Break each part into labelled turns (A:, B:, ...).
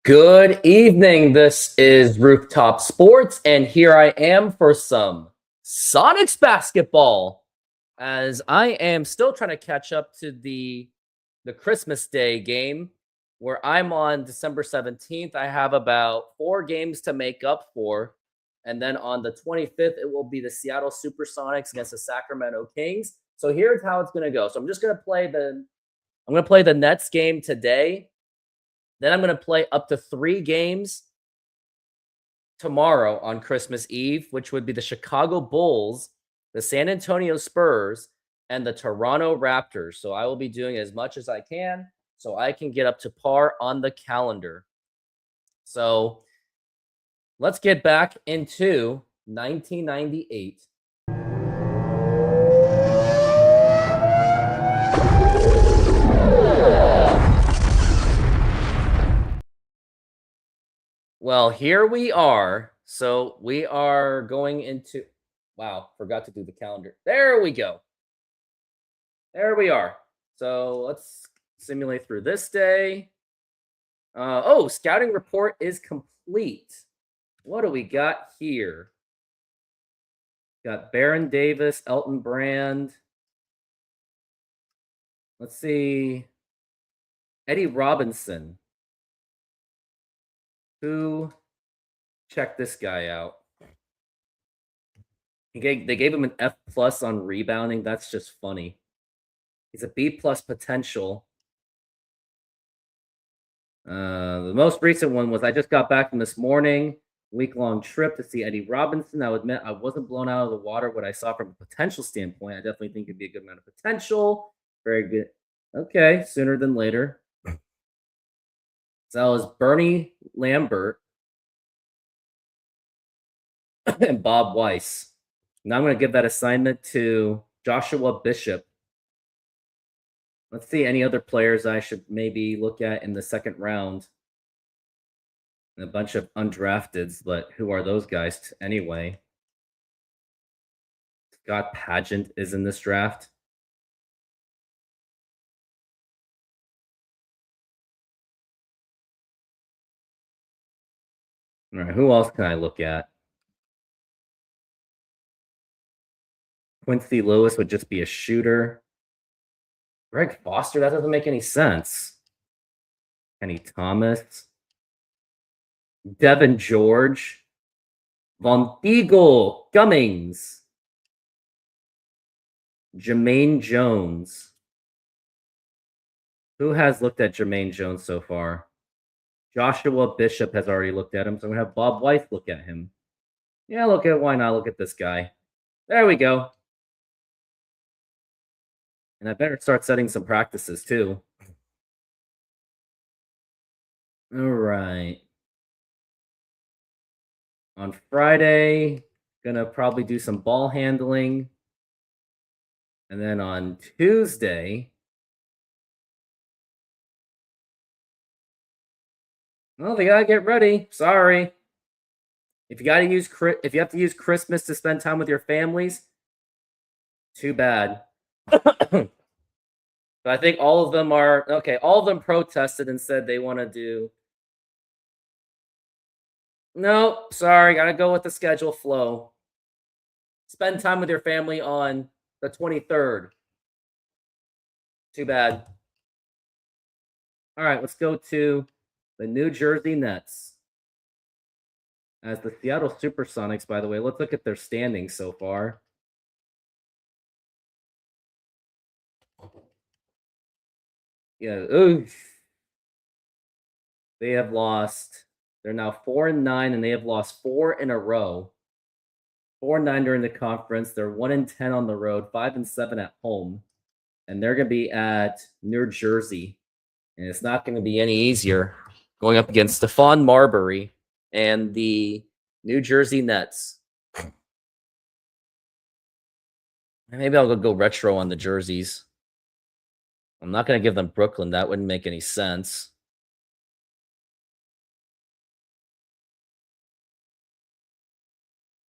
A: Good evening. This is Rooftop Sports, and here I am for some Sonics basketball. As I am still trying to catch up to the Christmas Day game, where I'm on December 17th. I have about 4 games to make up for, and then on the 25th, it will be the Seattle SuperSonics against the Sacramento Kings. So here's how it's going to go. So I'm going to play the Nets game today. Then I'm going to play up to 3 games tomorrow on Christmas Eve, which would be the Chicago Bulls, the San Antonio Spurs, and the Toronto Raptors. So I will be doing as much as I can so I can get up to par on the calendar. So let's get back into 1998. Well, here we are. So we are going into, wow, forgot to do the calendar. There we go. There we are. So let's simulate through this day. Scouting report is complete. What do we got here? Got Baron Davis, Elton Brand. Let's see. Eddie Robinson. Check this guy out. They gave him an F+ on rebounding. That's just funny. He's a B+ potential. The most recent one was I just got back from this morning, week-long trip to see Eddie Robinson. I'll admit I wasn't blown out of the water what I saw from a potential standpoint. I definitely think it'd be a good amount of potential. Very good. Okay, sooner than later. So that was Bernie Lambert and Bob Weiss. Now I'm going to give that assignment to Joshua Bishop. Let's see any other players I should maybe look at in the second round. And a bunch of undrafteds, but who are those guys anyway? Scott Pageant is in this draft. All right, who else can I look at? Quincy Lewis would just be a shooter. Greg Foster, that doesn't make any sense. Kenny Thomas. Devin George. Von Eagle Gummings. Jermaine Jones. Who has looked at Jermaine Jones so far? Joshua Bishop has already looked at him, so I'm going to have Bob Weiss look at him. Yeah, why not look at this guy? There we go. And I better start setting some practices too. All right. On Friday, gonna probably do some ball handling. And then on Tuesday, well, they gotta get ready. Sorry. If you have to use Christmas to spend time with your families, too bad. But I think all of them are okay. All of them protested and said they want to do. No, sorry, gotta go with the schedule flow. Spend time with your family on the 23rd. Too bad. All right, let's go to the New Jersey Nets. As the Seattle SuperSonics, by the way, let's look at their standings so far. Yeah, they have lost. They're now 4-9, and they have lost 4 in a row. 4-9 during the conference. They're 1-10 on the road, 5-7 at home, and they're going to be at New Jersey, and it's not going to be any easier going up against Stephon Marbury and the New Jersey Nets. Maybe I'll go retro on the jerseys. I'm not going to give them Brooklyn. That wouldn't make any sense.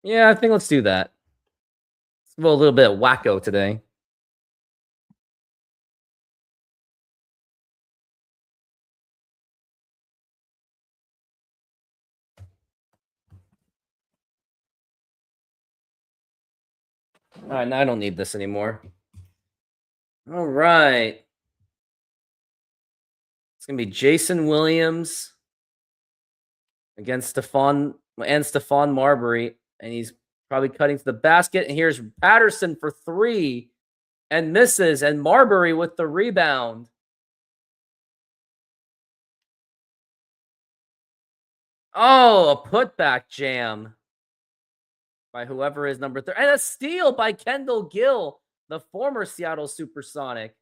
A: Yeah, I think let's do that. Let's go a little bit wacko today. All right, now I don't need this anymore. All right. It's going to be Jason Williams against Stephon Marbury. And he's probably cutting to the basket. And here's Patterson for 3 and misses. And Marbury with the rebound. Oh, a putback jam by whoever is number 3. And a steal by Kendall Gill, the former Seattle Supersonic.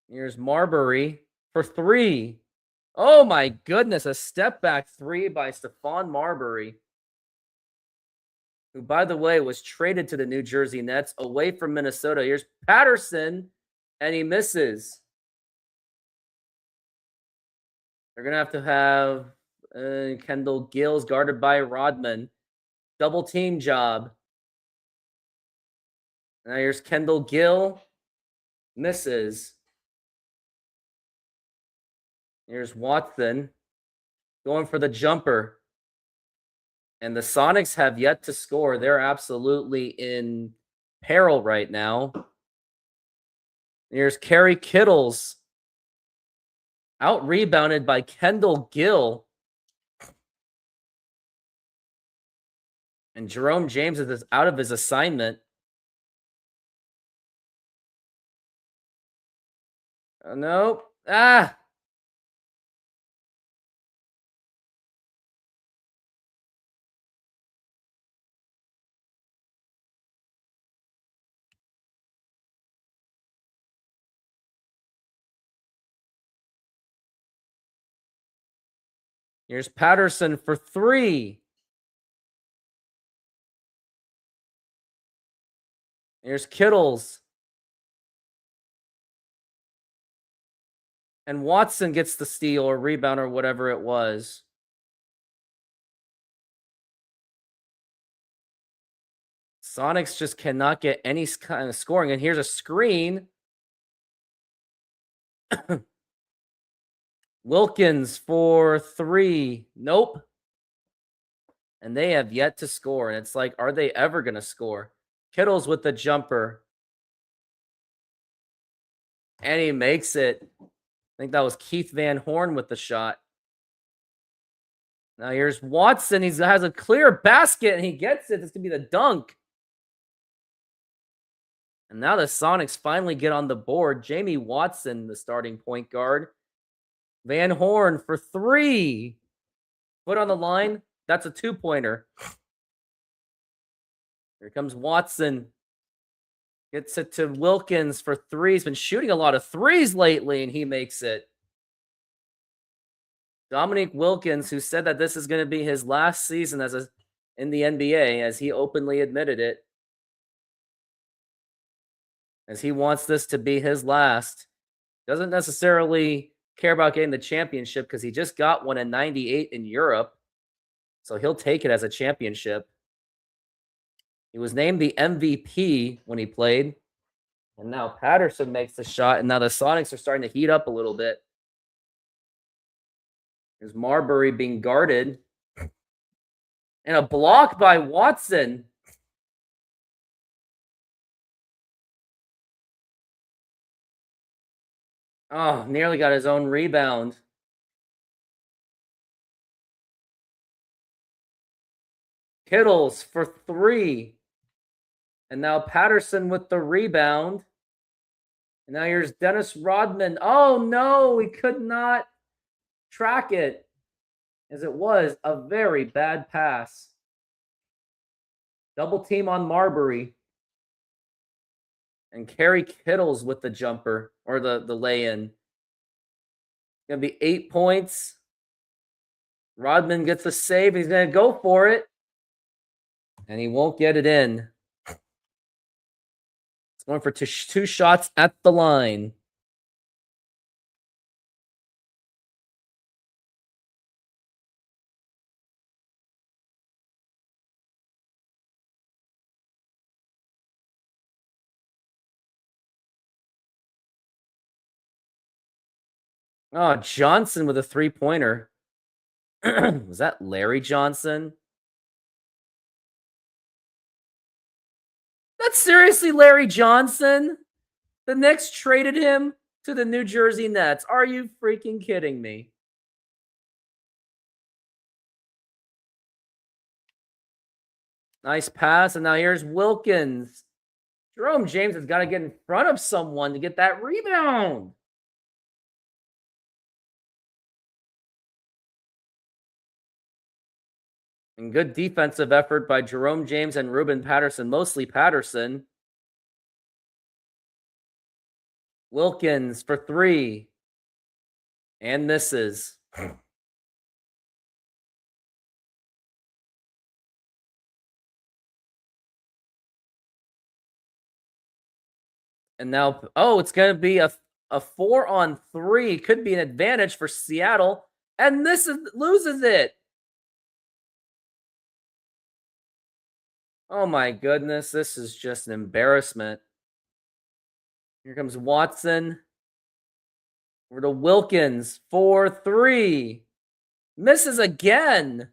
A: Here's Marbury for 3. Oh my goodness, a step back 3 by Stephon Marbury, who, by the way, was traded to the New Jersey Nets away from Minnesota. Here's Patterson, and he misses. They're going to have Kendall Gills guarded by Rodman. Double team job. Now here's Kendall Gill. Misses. Here's Watson going for the jumper. And the Sonics have yet to score. They're absolutely in peril right now. Here's Kerry Kittles. Out rebounded by Kendall Gill. And Jerome James is out of his assignment. Oh, no. Ah. Here's Patterson for 3. Here's Kittles. And Watson gets the steal or rebound or whatever it was. Sonics just cannot get any kind of scoring. And here's a screen. Wilkins for 3. Nope. And they have yet to score. And it's like, are they ever going to score? Kittles with the jumper. And he makes it. I think that was Keith Van Horn with the shot. Now here's Watson. He has a clear basket and he gets it. It's going to be the dunk. And now the Sonics finally get on the board. Jamie Watson, the starting point guard. Van Horn for 3. Foot on the line. That's a 2-pointer. Here comes Watson. Gets it to Wilkins for 3. He's been shooting a lot of 3s lately, and he makes it. Dominique Wilkins, who said that this is going to be his last season in the NBA, as he openly admitted it. As he wants this to be his last. Doesn't necessarily care about getting the championship because he just got one in '98 in Europe. So he'll take it as a championship. He was named the MVP when he played. And now Patterson makes the shot. And now the Sonics are starting to heat up a little bit. There's Marbury being guarded. And a block by Watson. Oh, nearly got his own rebound. Kittles for 3. And now Patterson with the rebound. And now here's Dennis Rodman. Oh, no, we could not track it, as it was a very bad pass. Double team on Marbury. And Kerry Kittles with the jumper, or the lay-in. Going to be 8 points. Rodman gets a save. He's going to go for it. And he won't get it in. It's going for 2 shots at the line. Oh, Johnson with a 3-pointer. Was that Larry Johnson? What? Seriously, Larry Johnson? The Knicks traded him to the New Jersey Nets. Are you freaking kidding me? Nice pass. And now here's Wilkins. Jerome James has got to get in front of someone to get that rebound. And good defensive effort by Jerome James and Ruben Patterson, mostly Patterson. Wilkins for three. And misses. And now, oh, it's going to be a 4-on-3. Could be an advantage for Seattle. And this loses it. Oh my goodness, this is just an embarrassment. Here comes Watson. Over to Wilkins. 4-3. Misses again.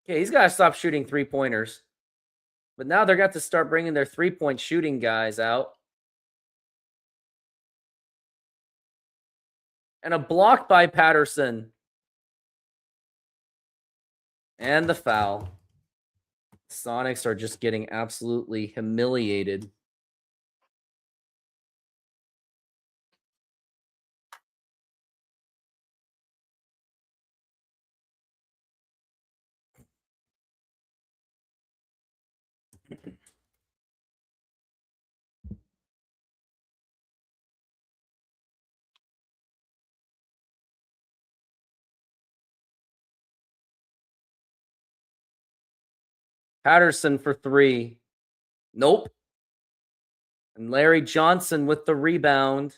A: Okay, he's got to stop shooting three-pointers. But now they're got to start bringing their three-point shooting guys out. And a block by Patterson. And the foul. Sonics are just getting absolutely humiliated. Patterson for three. Nope. And Larry Johnson with the rebound.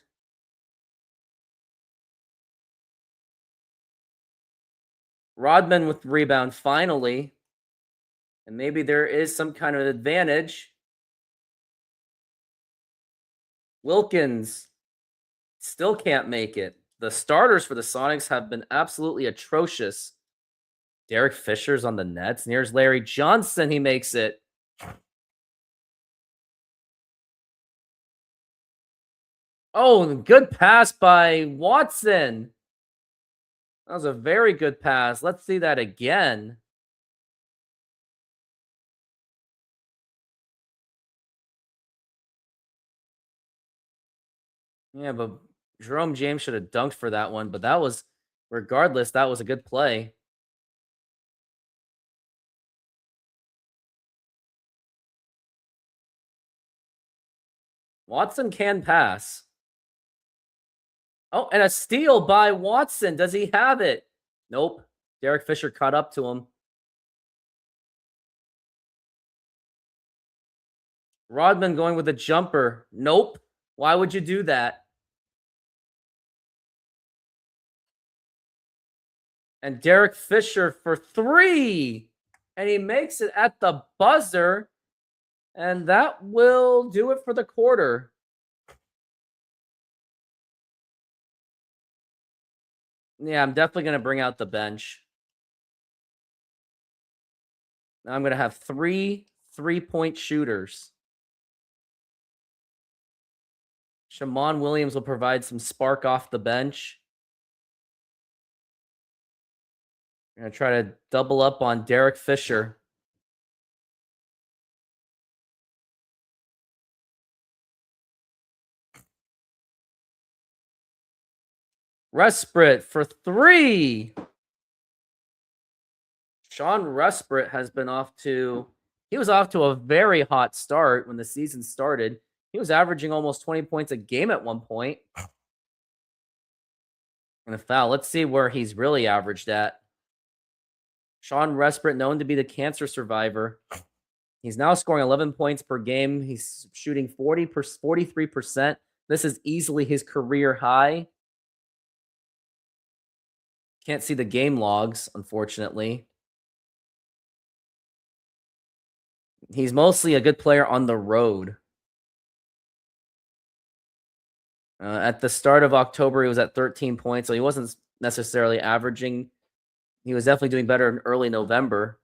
A: Rodman with the rebound finally. And maybe there is some kind of advantage. Wilkins still can't make it. The starters for the Sonics have been absolutely atrocious. Derek Fisher's on the Nets. And here's Larry Johnson. He makes it. Oh, good pass by Watson. That was a very good pass. Let's see that again. Yeah, but Jerome James should have dunked for that one. But that was, regardless, that was a good play. Watson can pass. Oh, and a steal by Watson. Does he have it? Nope. Derek Fisher caught up to him. Rodman going with a jumper. Nope. Why would you do that? And Derek Fisher for three. And he makes it at the buzzer. And that will do it for the quarter. Yeah, I'm definitely going to bring out the bench. Now I'm going to have 3 3-point shooters. Shammond Williams will provide some spark off the bench. I'm going to try to double up on Derek Fisher. Resprit for three. Sean Resprit has been he was off to a very hot start when the season started. He was averaging almost 20 points a game at one point. And a foul. Let's see where he's really averaged at. Sean Resprit, known to be the cancer survivor. He's now scoring 11 points per game. He's shooting 43%. This is easily his career high. Can't see the game logs, unfortunately. He's mostly a good player on the road. At the start of October, he was at 13 points, so he wasn't necessarily averaging. He was definitely doing better in early November.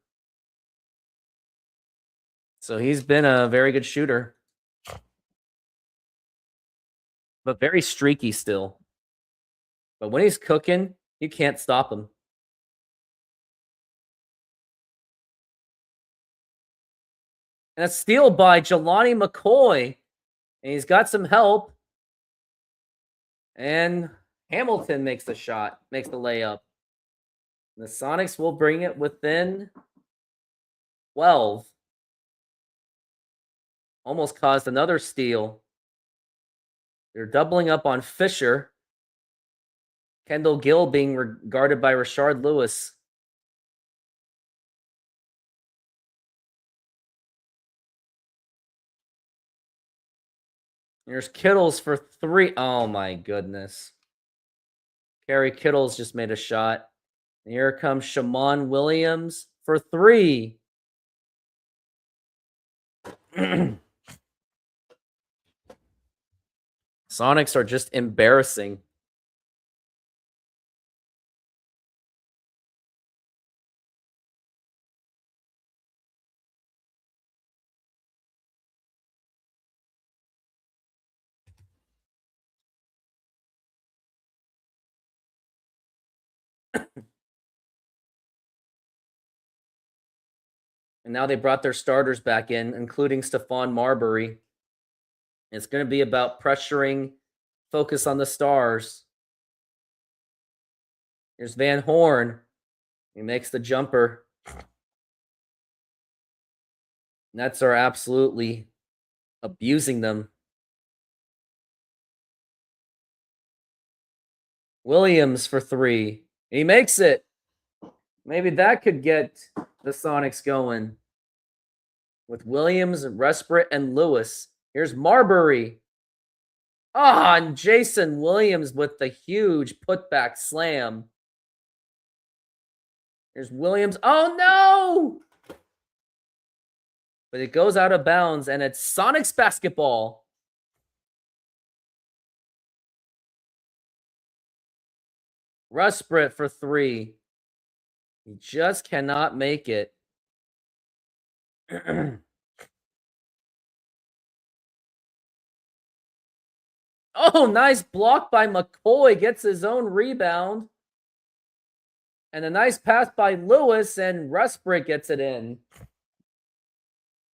A: So he's been a very good shooter, but very streaky still. But when he's cooking, you can't stop him. And a steal by Jelani McCoy. And he's got some help. And Hamilton makes the shot, makes the layup. The Sonics will bring it within 12. Almost caused another steal. They're doubling up on Fisher. Kendall Gill being guarded by Rashard Lewis. Here's Kittles for 3. Oh my goodness. Kerry Kittles just made a shot. And here comes Shamon Williams for 3. Sonics are just embarrassing. And now they brought their starters back in, including Stephon Marbury. It's going to be about pressuring, focus on the stars. Here's Van Horn. He makes the jumper. Nets are absolutely abusing them. Williams for 3. He makes it. Maybe that could get the Sonics going. With Williams, Resprit, and Lewis. Here's Marbury. And Jason Williams with the huge putback slam. Here's Williams. Oh, no! But it goes out of bounds, and it's Sonics basketball. Resprit for 3. He just cannot make it. Oh, nice block by McCoy. Gets his own rebound. And a nice pass by Lewis, and Resprit gets it in.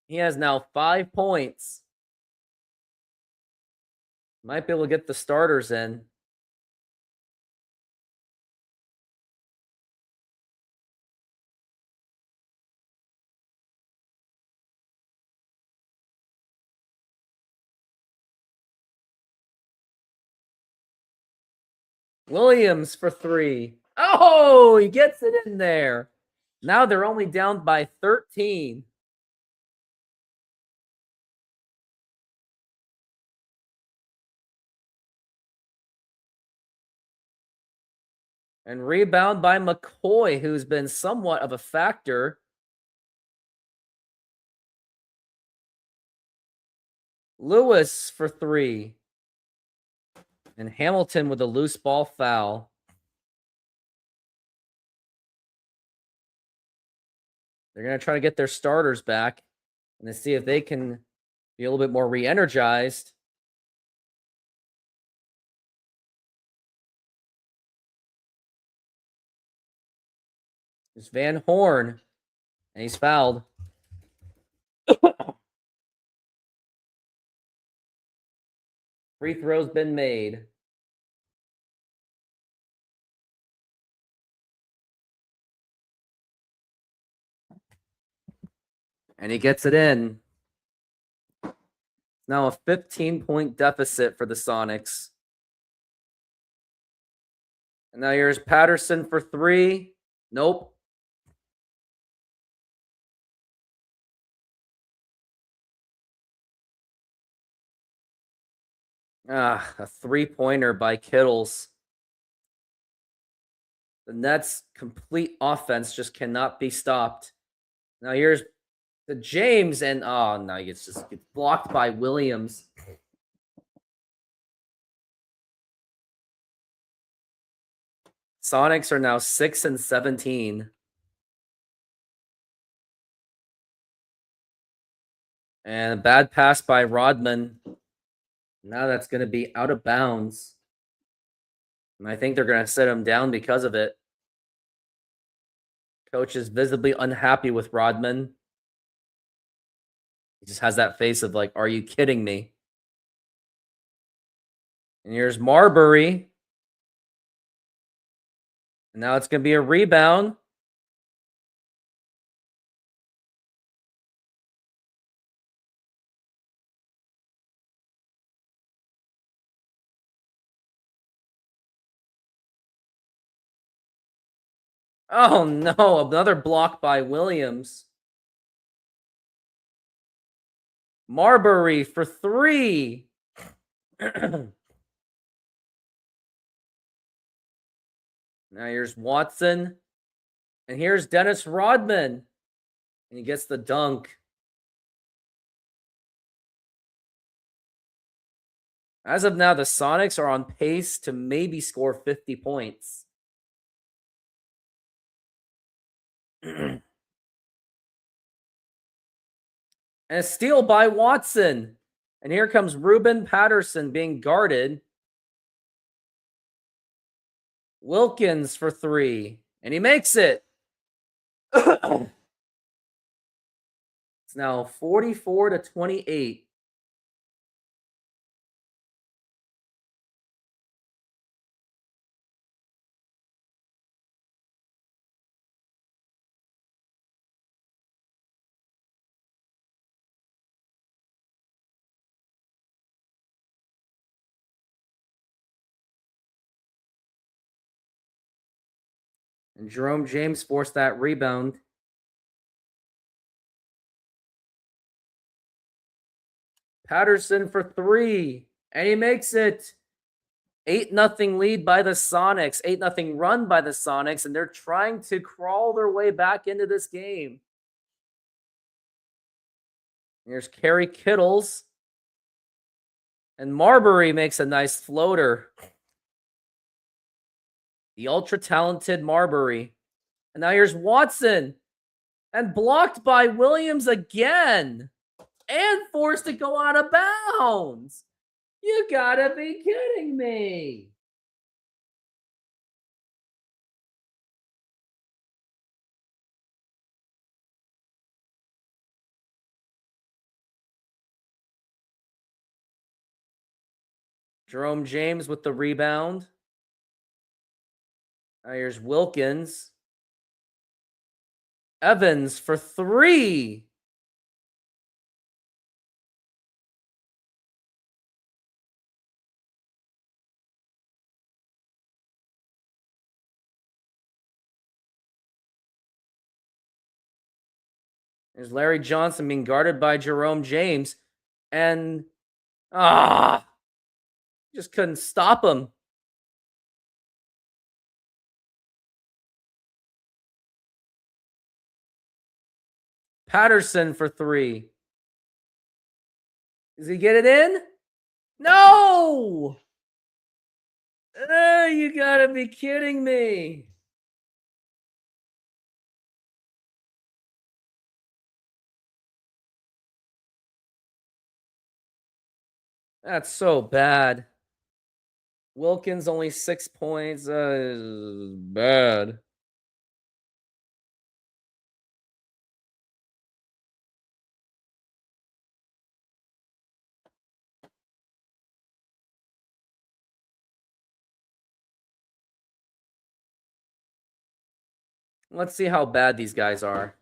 A: He has now 5 points. Might be able to get the starters in. Williams for 3. Oh, he gets it in there. Now they're only down by 13. And rebound by McCoy, who's been somewhat of a factor. Lewis for 3. And Hamilton with a loose ball foul. They're going to try to get their starters back and to see if they can be a little bit more re-energized. There's Van Horn, and he's fouled. Free throw's been made. And he gets it in. Now a 15-point deficit for the Sonics. And now here's Patterson for 3. Nope. A 3-pointer by Kittles. The Nets' complete offense just cannot be stopped. Now here's the James, and oh no, he gets blocked by Williams. Sonics are now 6 and 17. And a bad pass by Rodman. Now that's going to be out of bounds. And I think they're going to sit him down because of it. Coach is visibly unhappy with Rodman. He just has that face of like, are you kidding me? And here's Marbury. And now it's going to be a rebound. Oh no, another block by Williams. Marbury for 3. Now here's Watson. And here's Dennis Rodman. And he gets the dunk. As of now, the Sonics are on pace to maybe score 50 points. And a steal by Watson. And here comes Ruben Patterson being guarded. Wilkins for 3. And he makes it. It's now 44-28. And Jerome James forced that rebound. Patterson for 3. And he makes it. 8-0 lead by the Sonics. 8-0 run by the Sonics. And they're trying to crawl their way back into this game. Here's Kerry Kittles. And Marbury makes a nice floater. The ultra-talented Marbury. And now here's Watson. And blocked by Williams again. And forced to go out of bounds. You gotta be kidding me. Jerome James with the rebound. Now here's Wilkins. Evans for 3. There's Larry Johnson being guarded by Jerome James. And just couldn't stop him. Patterson for 3. Does he get it in? No! You gotta be kidding me. That's so bad. Wilkins only 6 points. Bad. Let's see how bad these guys are.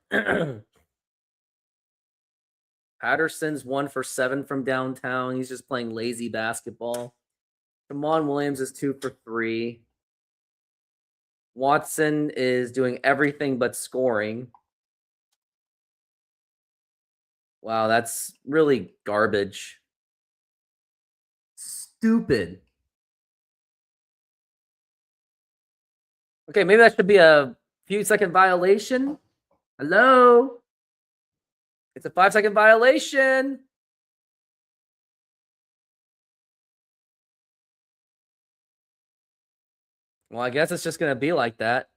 A: Patterson's 1 for 7 from downtown. He's just playing lazy basketball. Jamon Williams is 2 for 3. Watson is doing everything but scoring. Wow, that's really garbage. Stupid. Okay, maybe that should be a few-second violation. Hello? It's a 5-second violation. Well, I guess it's just going to be like that.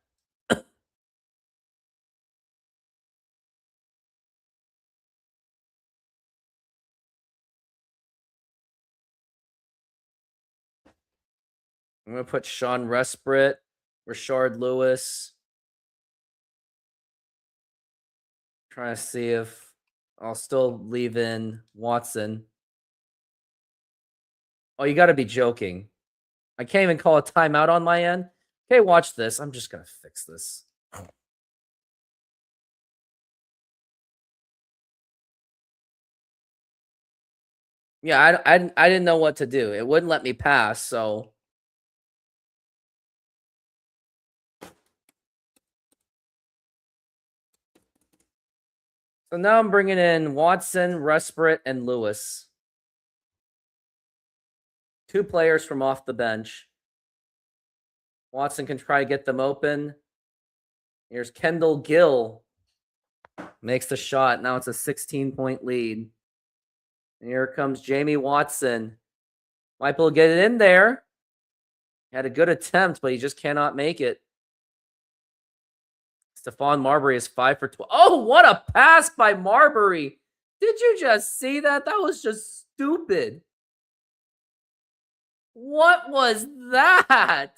A: I'm going to put Sean Resprit, Rashard Lewis. Trying to see if I'll still leave in Watson. Oh, you got to be joking. I can't even call a timeout on my end. Okay, watch this. I'm just going to fix this. Yeah, I didn't know what to do. It wouldn't let me pass, so. So now I'm bringing in Watson, Resprit, and Lewis. 2 players from off the bench. Watson can try to get them open. Here's Kendall Gill. Makes the shot. Now it's a 16-point lead. And here comes Jamie Watson. Might be able to get it in there. Had a good attempt, but he just cannot make it. Stephon Marbury is 5 for 12. Oh, what a pass by Marbury. Did you just see that? That was just stupid. What was that?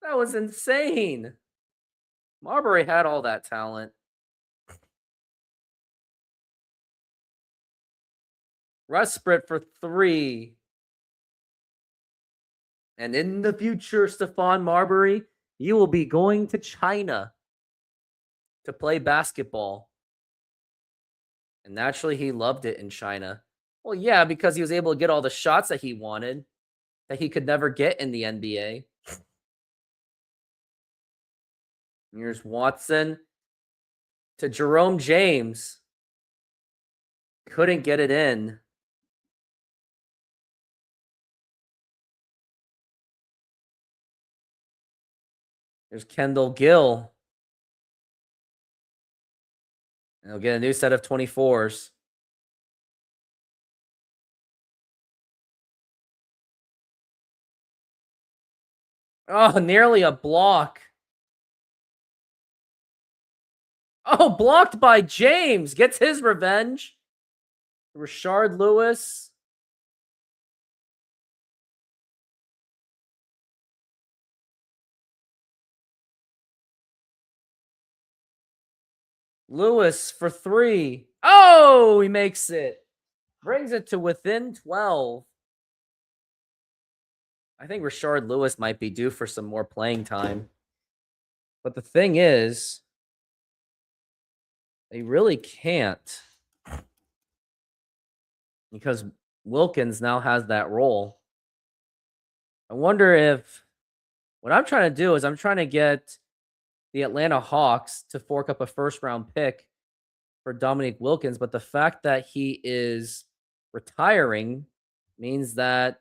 A: That was insane. Marbury had all that talent. Resprit for 3. And in the future, Stephon Marbury, you will be going to China to play basketball. And naturally, he loved it in China. Well, yeah, because he was able to get all the shots that he wanted that he could never get in the NBA. Here's Watson to Jerome James. Couldn't get it in. There's Kendall Gill. And he'll get a new set of 24s. Oh, nearly a block. Oh, blocked by James. Gets his revenge. Rashard Lewis. Lewis for 3. Oh, he makes it. Brings it to within 12. I think Rashard Lewis might be due for some more playing time. But the thing is, they really can't. Because Wilkins now has that role. I wonder if what I'm trying to do is I'm trying to get the Atlanta Hawks to fork up a first-round pick for Dominique Wilkins, but the fact that he is retiring means that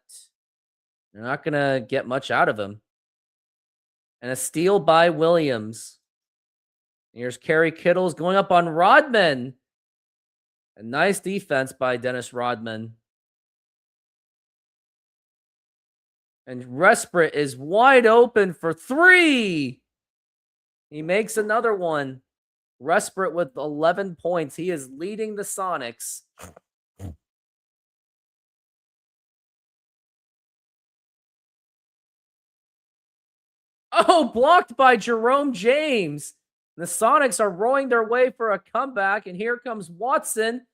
A: they're not going to get much out of him. And a steal by Williams. Here's Kerry Kittles going up on Rodman. A nice defense by Dennis Rodman. And Resprit is wide open for 3. He makes another one. Resprit with 11 points. He is leading the Sonics. Oh, blocked by Jerome James. The Sonics are rowing their way for a comeback, and here comes Watson,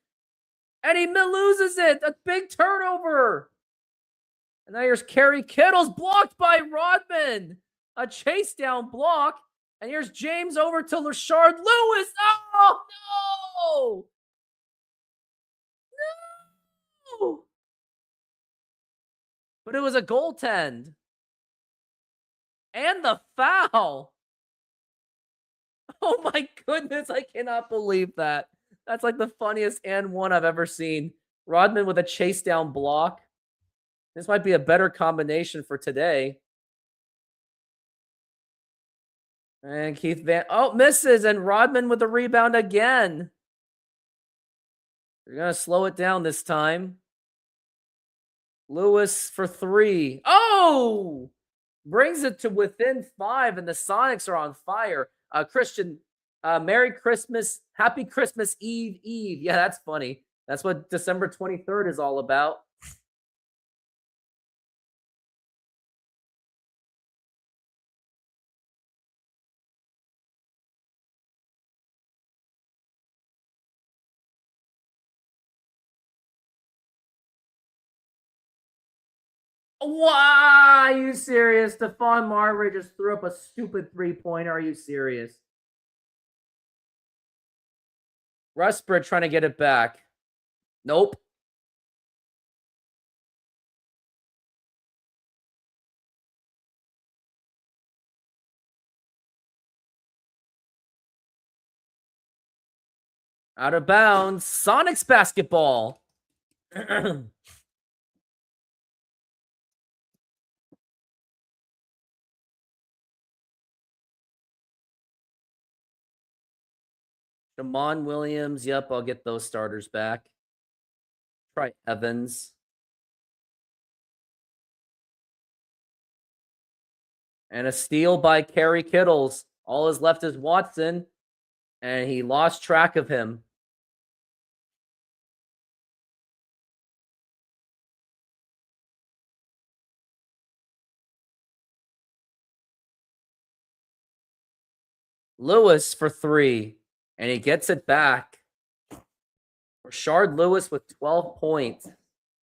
A: and he loses it. A big turnover. And now here's Kerry Kittles, blocked by Rodman. A chase down block, and here's James over to Rashard Lewis. Oh, no! No! But it was a goaltend. And the foul. Oh my goodness, I cannot believe that. That's like the funniest and one I've ever seen. Rodman with a chase down block. This might be a better combination for today. And Keith Van... Oh, misses. And Rodman with the rebound again. They're going to slow it down this time. Lewis for 3. Oh! Brings it to within 5, and the Sonics are on fire. Christian, Merry Christmas. Happy Christmas Eve. Yeah, that's funny. That's what December 23rd is all about. Why? Are you serious? Stephon Marbury just threw up a stupid 3-pointer. Are you serious? Rustbridge trying to get it back. Nope. Out of bounds. Sonics basketball. Jamon Williams. Yep, I'll get those starters back. Try Evans. And a steal by Kerry Kittles. All is left is Watson. And he lost track of him. Lewis for 3. And he gets it back. Rashard Lewis with 12 points.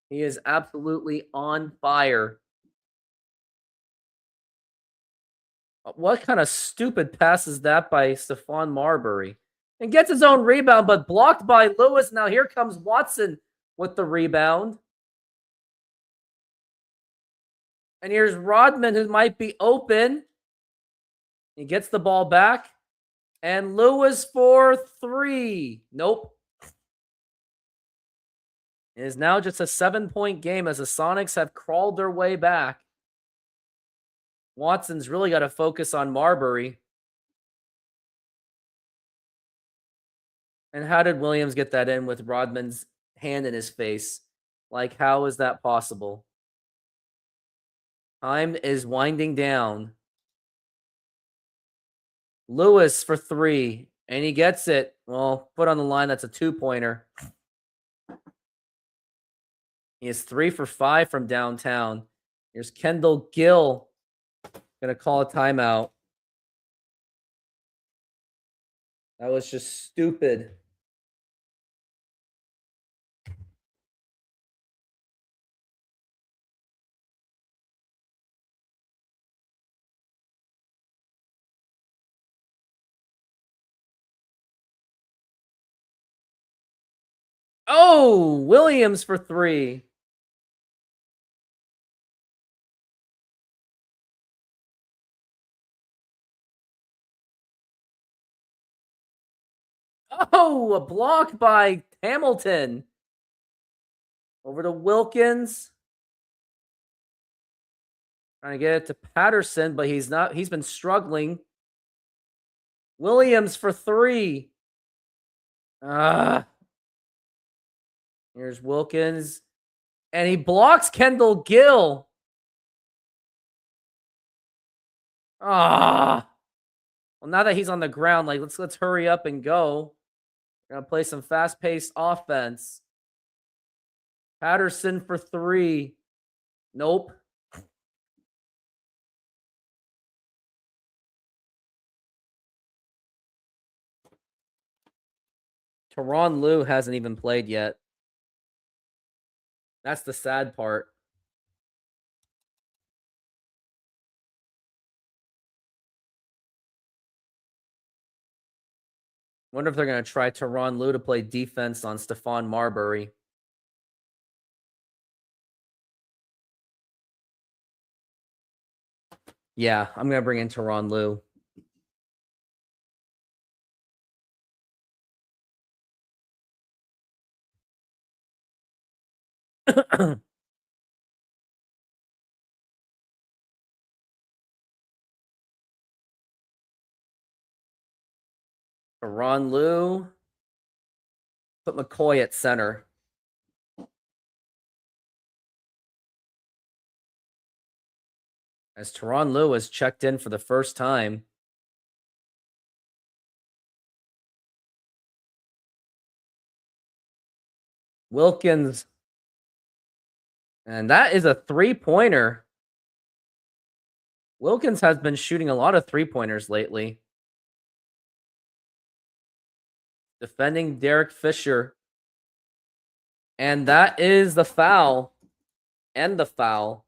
A: He is absolutely on fire. What kind of stupid pass is that by Stephon Marbury? And gets his own rebound, but blocked by Lewis. Now here comes Watson with the rebound. And here's Rodman, who might be open. He gets the ball back. And Lewis for 3. Nope. It is now just a 7-point game as the Sonics have crawled their way back. Watson's really got to focus on Marbury. And how did Williams get that in with Rodman's hand in his face? Like, how is that possible? Time is winding down. Lewis for 3. And he gets it. Well, put on the line. That's a 2-pointer. He is 3 for 5 from downtown. Here's Kendall Gill. Going to call a timeout. That was just stupid. Oh, Williams for 3. Oh, a block by Hamilton. Over to Wilkins. Trying to get it to Patterson, but he's not. He's been struggling. Williams for 3. Here's Wilkins. And he blocks Kendall Gill. Well, now that he's on the ground, like let's hurry up and go. We're gonna play some fast-paced offense. Patterson for 3. Nope. Teron Lue hasn't even played yet. That's the sad part. Wonder if they're going to try Teron Lue to play defense on Stephon Marbury. Yeah, I'm going to bring in Teron Lue. Teron Lue. Put McCoy at center. As Teron Lue has checked in for the first time. Wilkins. And that is a 3-pointer. Wilkins has been shooting a lot of 3-pointers lately. Defending Derek Fisher. And that is the foul. And the foul.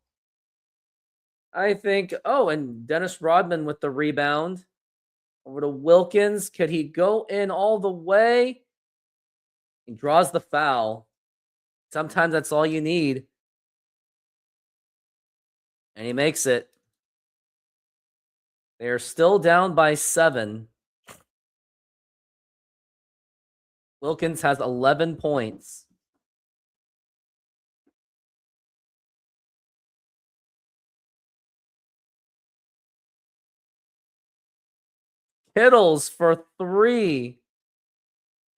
A: I think. Oh, and Dennis Rodman with the rebound over to Wilkins. Could he go in all the way? He draws the foul. Sometimes that's all you need. And he makes it. They are still down by 7. Wilkins has 11 points. Kittles for 3.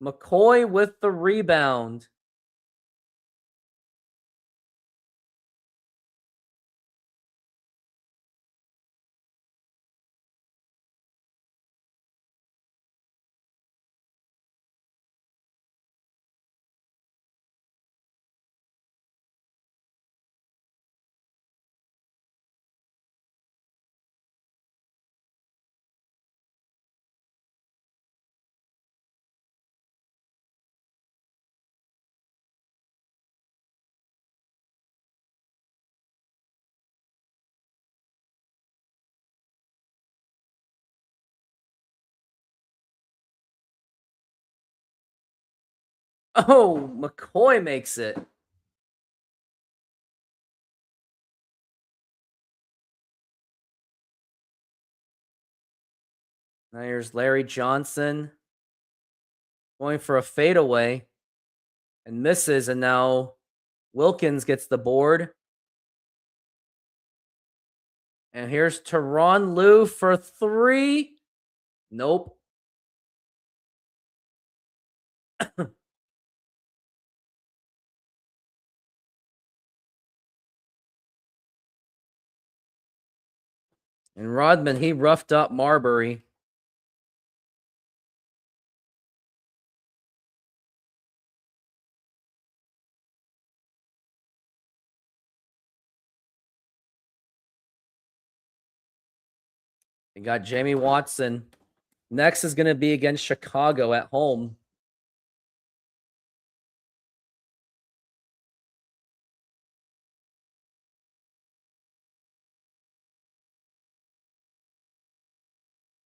A: McCoy with the rebound. Oh, McCoy makes it. Now here's Larry Johnson going for a fadeaway and misses. And now Wilkins gets the board. And here's Tyronn Lue for 3. Nope. And Rodman, he roughed up Marbury. They got Jamie Watson. Next is going to be against Chicago at home.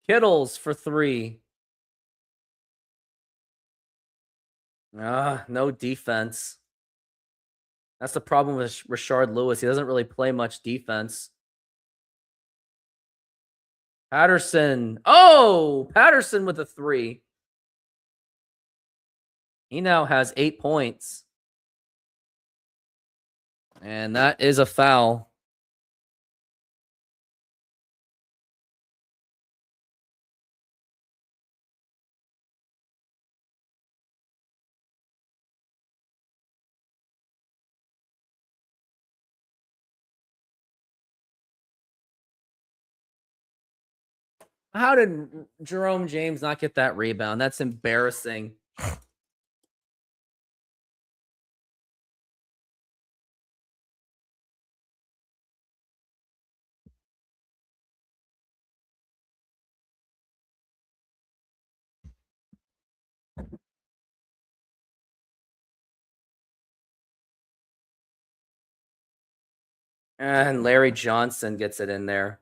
A: Kittles for 3. No defense. That's the problem with Rashard Lewis. He doesn't really play much defense. Patterson. Oh, Patterson with a 3. He now has 8 points. And that is a foul. How did Jerome James not get that rebound? That's embarrassing. And Larry Johnson gets it in there.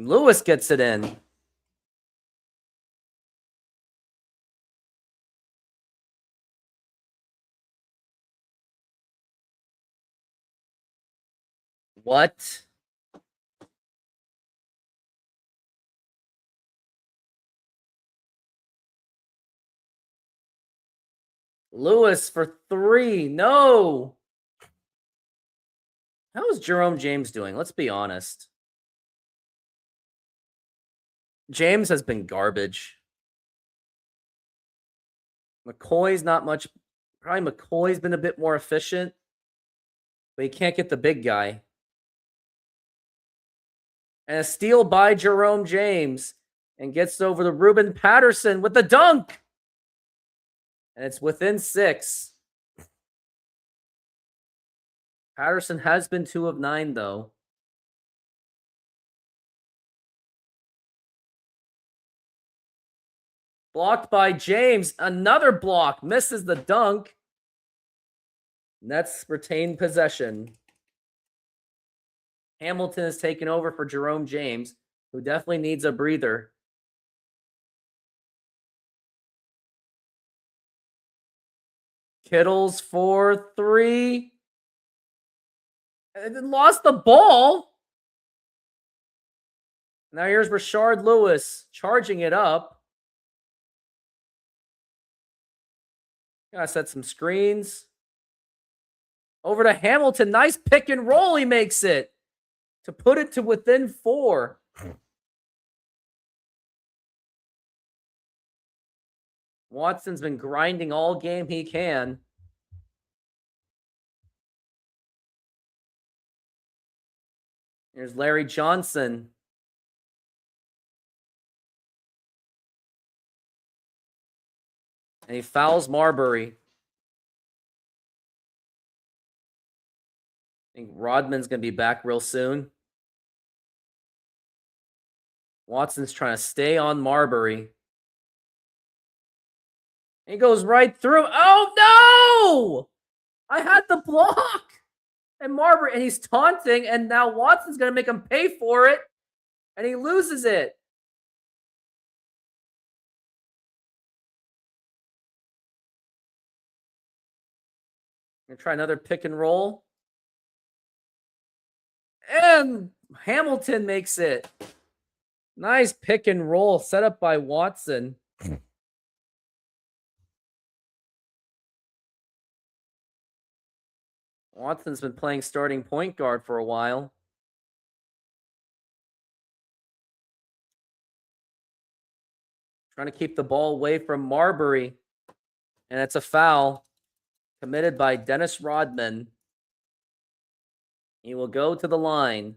A: Lewis gets it in. What? Lewis for 3. No. How is Jerome James doing? Let's be honest. James has been garbage. McCoy's not much. Probably McCoy's been a bit more efficient, but he can't get the big guy. And a steal by Jerome James and gets over to Ruben Patterson with the dunk. And it's within 6. Patterson has been 2 of 9, though. Blocked by James. Another block. Misses the dunk. Nets retain possession. Hamilton is taking over for Jerome James, who definitely needs a breather. Kittles for 3. And lost the ball. Now here's Rashard Lewis charging it up. Gotta set some screens. Over to Hamilton. Nice pick and roll. He makes it to put it to within 4. Watson's been grinding all game he can. Here's Larry Johnson. And he fouls Marbury. I think Rodman's going to be back real soon. Watson's trying to stay on Marbury. He goes right through. Oh, no! I had the block. And Marbury, and he's taunting, and now Watson's going to make him pay for it. And he loses it. Gonna try another pick and roll. And Hamilton makes it. Nice pick and roll set up by Watson. Watson's been playing starting point guard for a while. Trying to keep the ball away from Marbury. And it's a foul committed by Dennis Rodman. He will go to the line.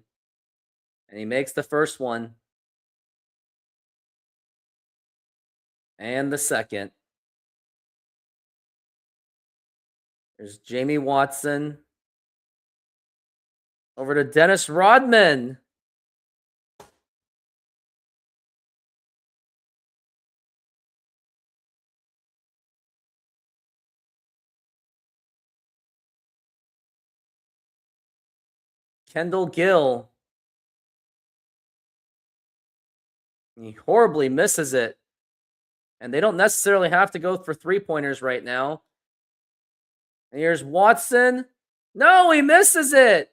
A: And he makes the first one. And the second. There's Jamie Watson. Over to Dennis Rodman. Kendall Gill. He horribly misses it. And they don't necessarily have to go for three-pointers right now. And here's Watson. No, he misses it.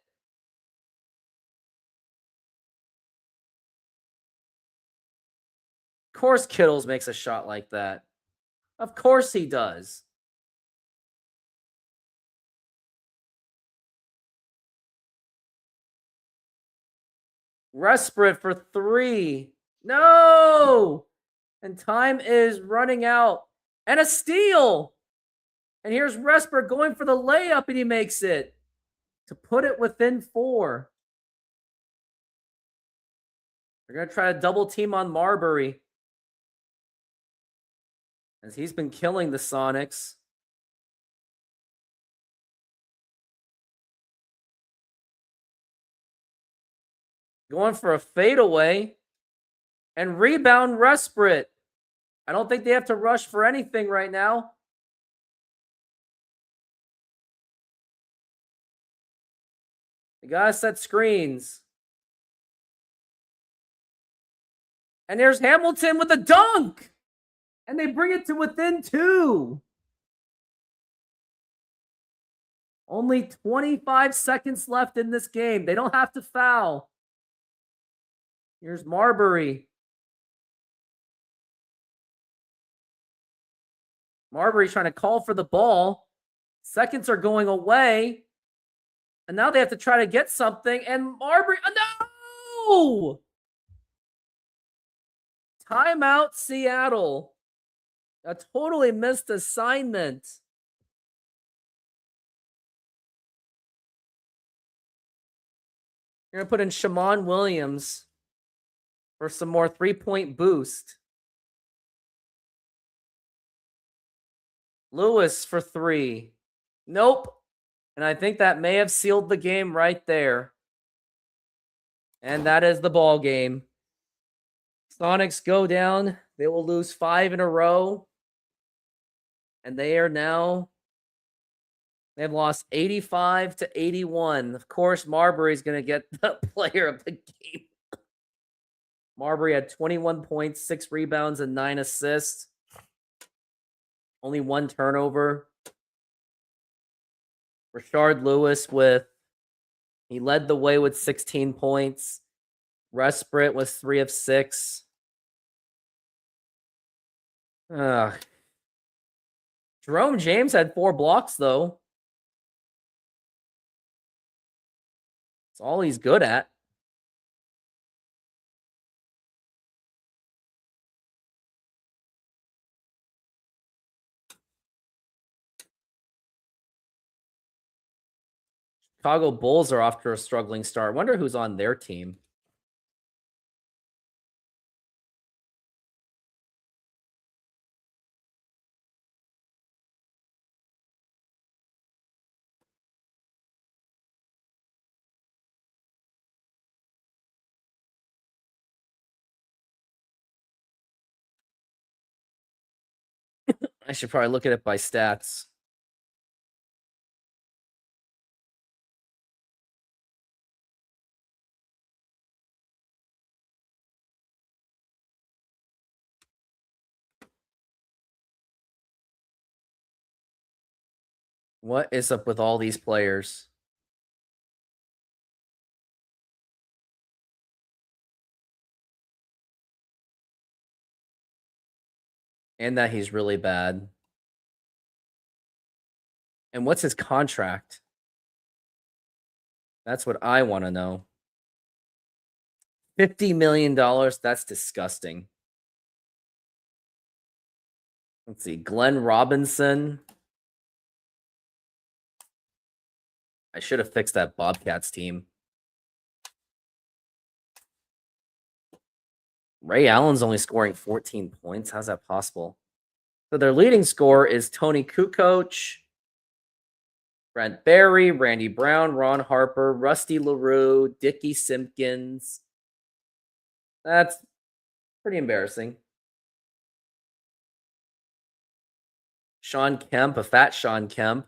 A: Of course Kittles makes a shot like that. Of course he does. Resprit for 3. No! And time is running out. And a steal! And here's Resprit going for the layup, and he makes it to put it within 4. They're going to try to double team on Marbury, as he's been killing the Sonics. Going for a fadeaway. And rebound Resprit. I don't think they have to rush for anything right now. They gotta set screens. And there's Hamilton with a dunk. And they bring it to within 2. Only 25 seconds left in this game. They don't have to foul. Here's Marbury. Marbury's trying to call for the ball. Seconds are going away. And now they have to try to get something. And Marbury, no! Timeout Seattle. A totally missed assignment. You're going to put in Shammond Williams for some more three-point boost. Lewis for 3. Nope. And I think that may have sealed the game right there. And that is the ball game. Sonics go down. They will lose 5 in a row. And they are now, they've lost 85 to 81. Of course, Marbury's going to get the player of the game. Marbury had 21 points, 6 rebounds, and 9 assists. Only 1 turnover. Rashard Lewis he led the way with 16 points. Resprit was 3 of 6. Jerome James had 4 blocks, though. It's all he's good at. Chicago Bulls are off to a struggling start. I wonder who's on their team. I should probably look at it by stats. What is up with all these players? And that he's really bad. And what's his contract? That's what I want to know. $50 million. That's disgusting. Let's see. Glenn Robinson. I should have fixed that Bobcats team. Ray Allen's only scoring 14 points. How's that possible? So their leading scorer is Tony Kukoc, Brent Berry, Randy Brown, Ron Harper, Rusty LaRue, Dickie Simpkins. That's pretty embarrassing. Sean Kemp, a fat Sean Kemp.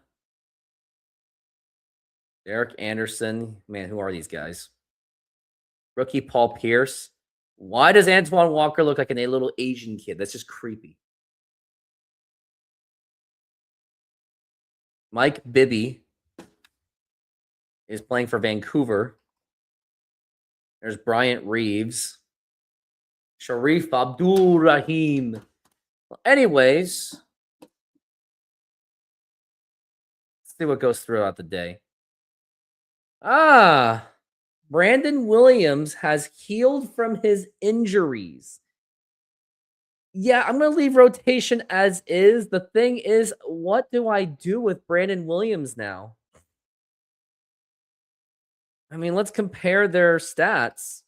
A: Derek Anderson. Man, who are these guys? Rookie Paul Pierce. Why does Antoine Walker look like a little Asian kid? That's just creepy. Mike Bibby is playing for Vancouver. There's Bryant Reeves. Sharif Abdul Rahim. Well, anyways, let's see what goes throughout the day. Brandon Williams has healed from his injuries. Yeah, I'm going to leave rotation as is. The thing is, what do I do with Brandon Williams now? I mean, let's compare their stats.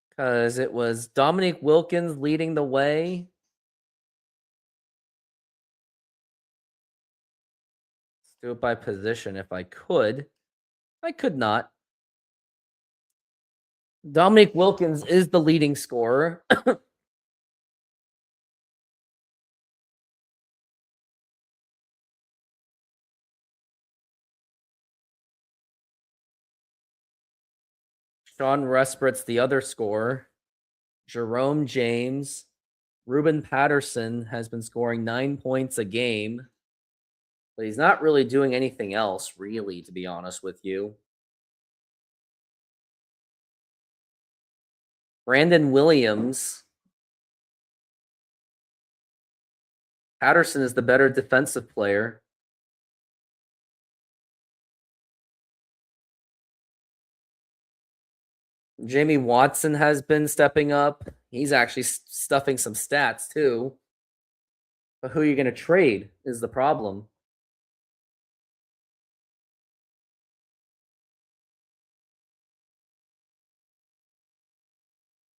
A: Because it was Dominique Wilkins leading the way. Do it by position if I could. I could not. Dominique Wilkins is the leading scorer. Sean Resprit's the other scorer. Jerome James. Ruben Patterson has been scoring 9 points a game. But he's not really doing anything else, really, to be honest with you. Brandon Williams. Patterson is the better defensive player. Jamie Watson has been stepping up. He's actually stuffing some stats, too. But who are you going to trade is the problem.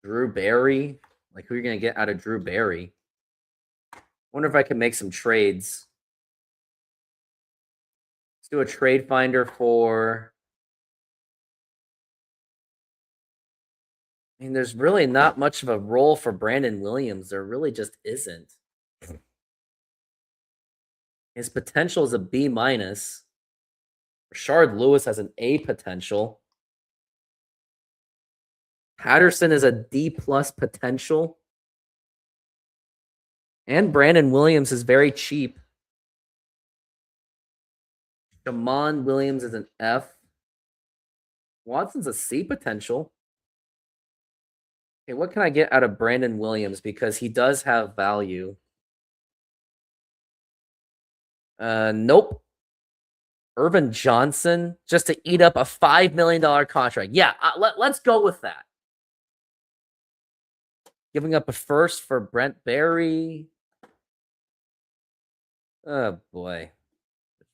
A: Drew Barry. Like, who are you going to get out of Drew Barry? Wonder if I can make some trades. Let's do a trade finder for I mean, there's really not much of a role for Brandon Williams. There really just isn't. His potential is a B minus. Rashard Lewis has an A potential. Patterson is a D plus potential. And Brandon Williams is very cheap. Jamon Williams is an F. Watson's a C potential. Okay, what can I get out of Brandon Williams? Because he does have value. Nope. Irvin Johnson, just to eat up a $5 million contract. Yeah, let's go with that. Giving up a first for Brent Berry. Oh, boy.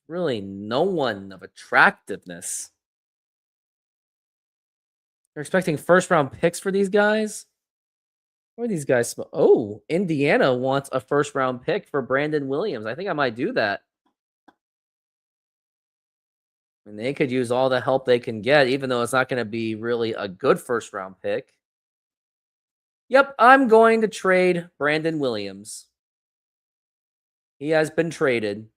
A: Really no one of attractiveness. They're expecting first-round picks for these guys? What are these guys? Oh, Indiana wants a first-round pick for Brandon Williams. I think I might do that. And they could use all the help they can get, even though it's not going to be really a good first-round pick. Yep, I'm going to trade Brandon Williams. He has been traded.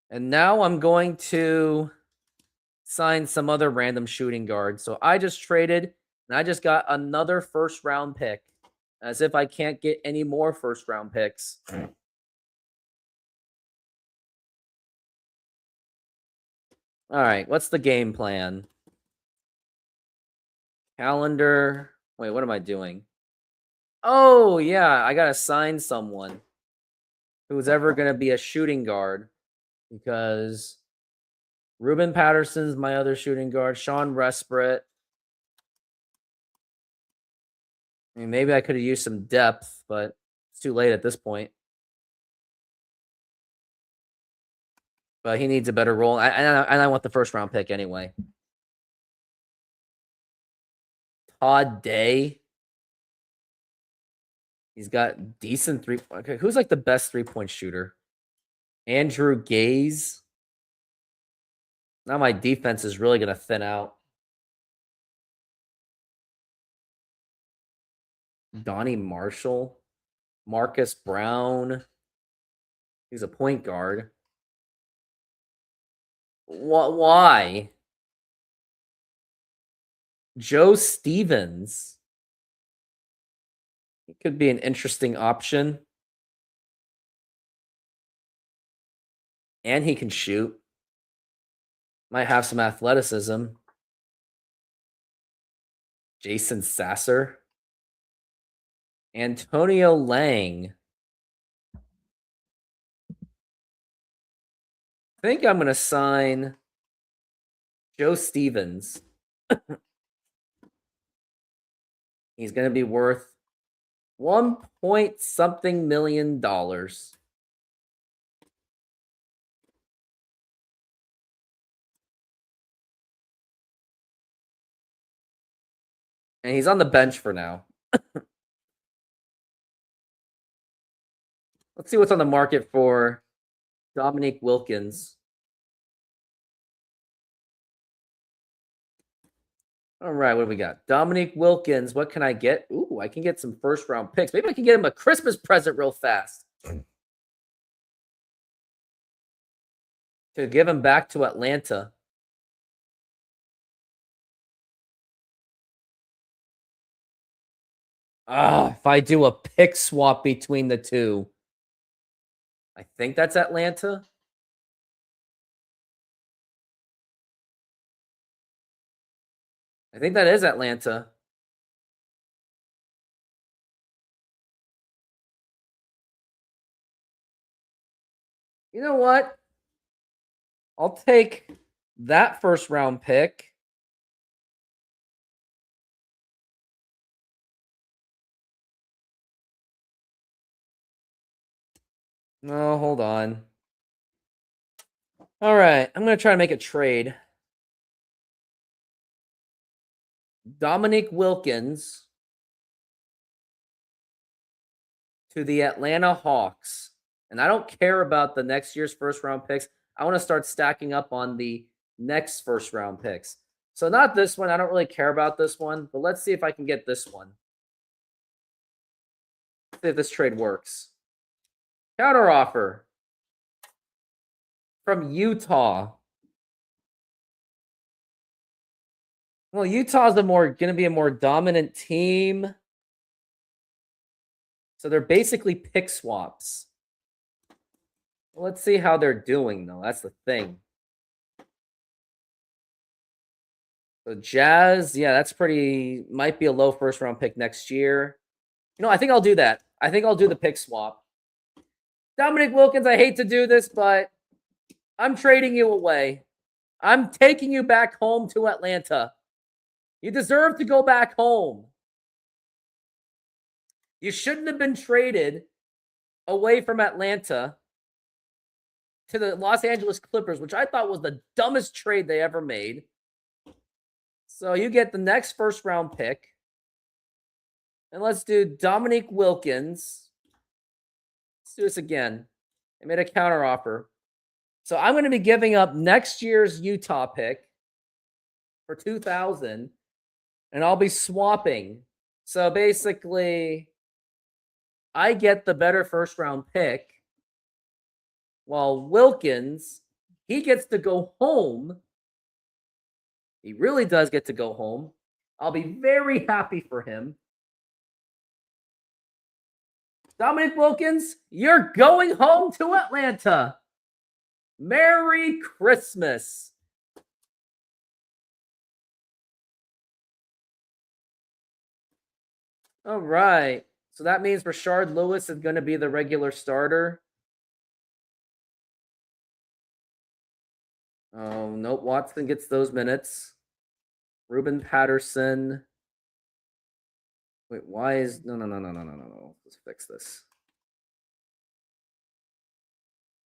A: And now I'm going to sign some other random shooting guard. So I just traded, and I just got another first-round pick. As if I can't get any more first-round picks. All right, what's the game plan? Calendar. Wait, what am I doing? Oh, yeah, I got to sign someone who's ever going to be a shooting guard because Ruben Patterson's my other shooting guard. Sean Respret. I mean, maybe I could have used some depth, but it's too late at this point. But he needs a better role. And I want the first round pick anyway. Todd Day. He's got decent three. Okay, who's like the best 3-point shooter? Andrew Gaze. Now my defense is really going to thin out. Donnie Marshall. Marcus Brown. He's a point guard. Why? Joe Stevens. He could be an interesting option. And he can shoot. Might have some athleticism. Jason Sasser. Antonio Lang. I think I'm going to sign Joe Stevens. He's going to be worth $1 million. And he's on the bench for now. Let's see what's on the market for Dominique Wilkins. All right, what do we got? Dominique Wilkins. What can I get? Ooh, I can get some first-round picks. Maybe I can get him a Christmas present real fast. To give him back to Atlanta. If I do a pick swap between the two. I think that's Atlanta. I think that is Atlanta. You know what? I'll take that first round pick. No, hold on. All right, I'm going to try to make a trade. Dominique Wilkins to the Atlanta Hawks. And I don't care about the next year's first round picks. I want to start stacking up on the next first round picks. So not this one. I don't really care about this one, but let's see if I can get this one. See if this trade works. Counter offer from Utah. Well, Utah's going to be a more dominant team. So they're basically pick swaps. Well, let's see how they're doing, though. That's the thing. So Jazz, yeah, that's pretty, might be a low first round pick next year. You know, I think I'll do that. I think I'll do the pick swap. Dominic Wilkins, I hate to do this, but I'm trading you away. I'm taking you back home to Atlanta. You deserve to go back home. You shouldn't have been traded away from Atlanta to the Los Angeles Clippers, which I thought was the dumbest trade they ever made. So you get the next first round pick. And let's do Dominique Wilkins. Let's do this again. I made a counter offer. So I'm going to be giving up next year's Utah pick for $2,000, and I'll be swapping. So basically, I get the better first round pick, while Wilkins, he gets to go home. He really does get to go home. I'll be very happy for him. Dominic Wilkins, you're going home to Atlanta. Merry Christmas. All right. So that means Rashard Lewis is going to be the regular starter. Oh, nope. Watson gets those minutes. Ruben Patterson. Wait, why is... No. Let's fix this.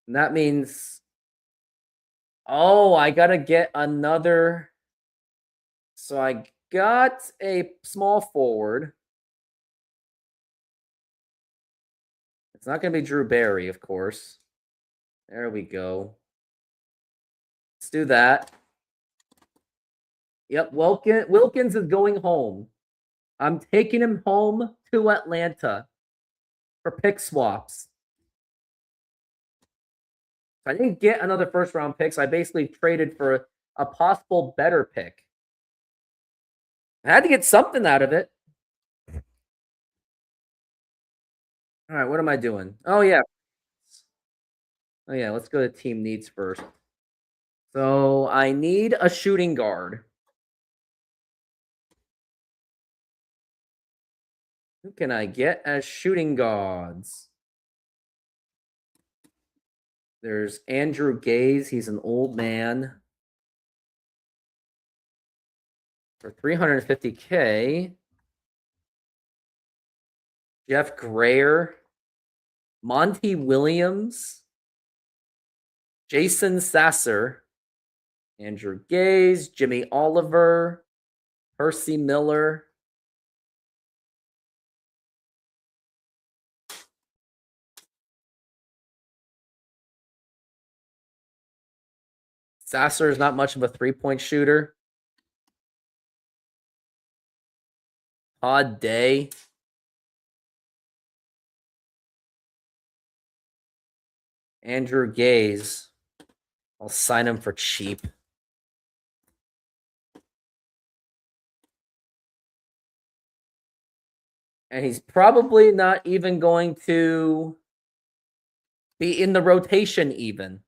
A: And that means... Oh, I got to get another... So I got a small forward. It's not going to be Drew Barry, of course. There we go. Let's do that. Yep, Wilkins is going home. I'm taking him home to Atlanta for pick swaps. I didn't get another first round pick, so I basically traded for a possible better pick. I had to get something out of it. All right, what am I doing? Oh, yeah. Let's go to team needs first. So I need a shooting guard. Who can I get as shooting guards? There's Andrew Gaze. He's an old man. For $350K. Jeff Grayer. Monty Williams. Jason Sasser. Andrew Gaze. Jimmy Oliver. Percy Miller. Sasser is not much of a three-point shooter. Todd Day. Andrew Gaze. I'll sign him for cheap. And he's probably not even going to be in the rotation even.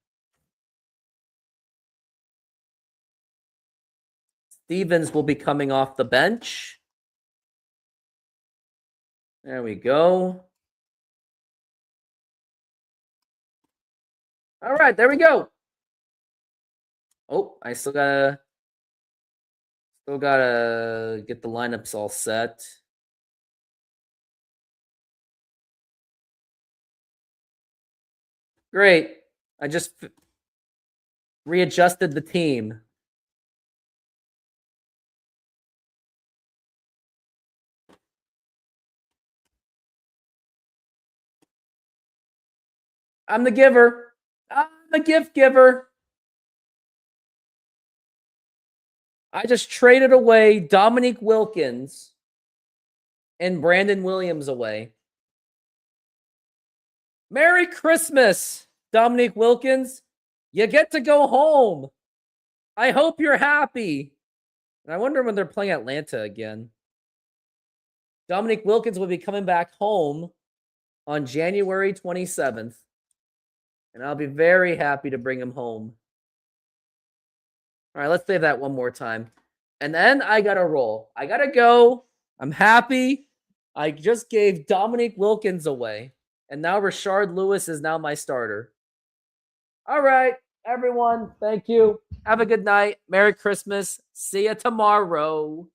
A: Stevens will be coming off the bench. There we go. All right, there we go. Oh, I still gotta get the lineups all set. Great. I just readjusted the team. I'm the giver. I'm the gift giver. I just traded away Dominique Wilkins and Brandon Williams away. Merry Christmas, Dominique Wilkins. You get to go home. I hope you're happy. And I wonder when they're playing Atlanta again. Dominique Wilkins will be coming back home on January 27th. And I'll be very happy to bring him home. All right, let's save that one more time. And then I got to roll. I got to go. I'm happy. I just gave Dominique Wilkins away. And now Rashard Lewis is now my starter. All right, everyone. Thank you. Have a good night. Merry Christmas. See you tomorrow.